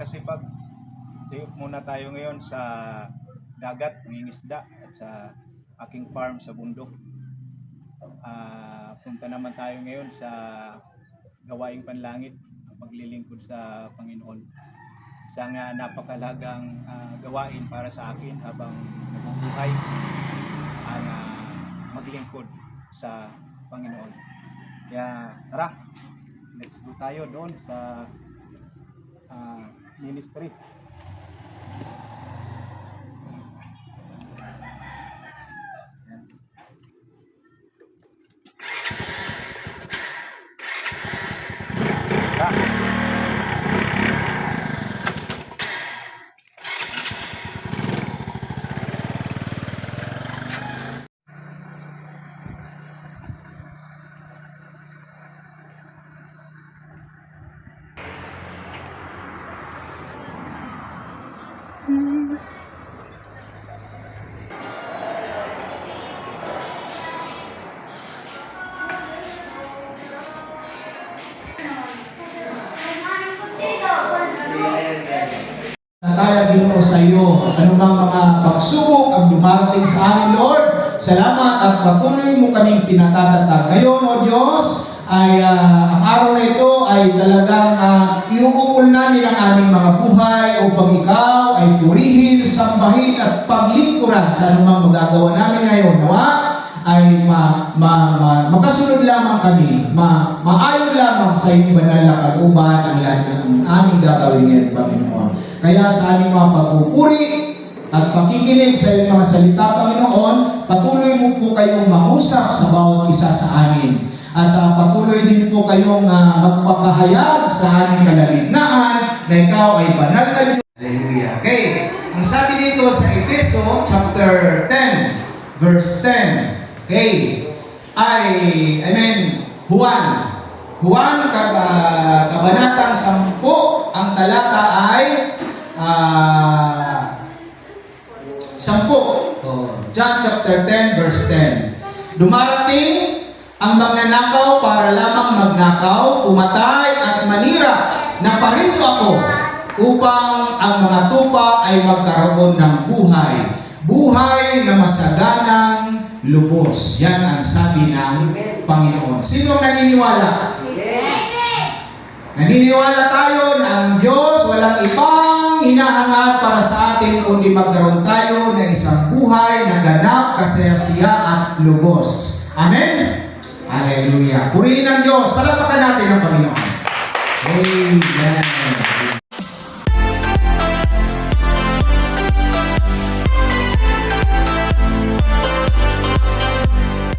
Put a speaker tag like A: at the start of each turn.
A: Masipag. Diop muna tayo ngayon sa dagat, mangingisda at sa aking farm sa bundok. Punta naman tayo ngayon sa gawaing panlangit, ang paglilingkod sa Panginoon. Isang napakalagang gawain para sa akin habang nabubuhay ang maglingkod sa Panginoon. Kaya tara, let's go tayo doon sa ministry.
B: Nataya Ginoo sa iyo, anumang mga pagsubok ang dumarating sa amin, Lord. Salamat at patuloy mo kaming pinatatatag. Ngayon, O Diyos, ay ang araw na ito ay talagang iuukol namin ang aming mga buhay upang ikaw ay purihin, sambahin at paglingkuran sa anumang magagawa namin ngayon. Nawa ay makasunod lamang kami, maayon lamang sa inyong banal na kalooban ang lahat ng aming gagawin ngayon, Panginoon. Kaya sa aming mga pagpupuri at pakikinig sa iyong mga salita, Panginoon, patuloy mo po kayong mangusap sa bawat isa sa amin. At patuloy din po kayong magpakahayag sa aming kalagitnaan na ikaw ay banal na Diyos. Hallelujah. Okay, ang sabi dito sa Efeso chapter 10, verse 10. Okay, Juan, kabanatang 10, ang talata ay 10. John chapter 10 verse 10. Dumarating ang magnanakaw para lamang magnakaw, pumatay at manira. Naparito ako upang ang mga tupa ay magkaroon ng buhay. Buhay na masaganang lubos. Yan ang sabi ng Panginoon. Sino ang naniniwala? Naniniwala tayo na ang Diyos walang ibang hinahangad para sa atin kundi magkaroon tayo ng isang buhay na ganap, kasaya-siya at lubos. Amen? Hallelujah. Purihin ang Diyos. Palapakan natin ang Panginoon. Amen.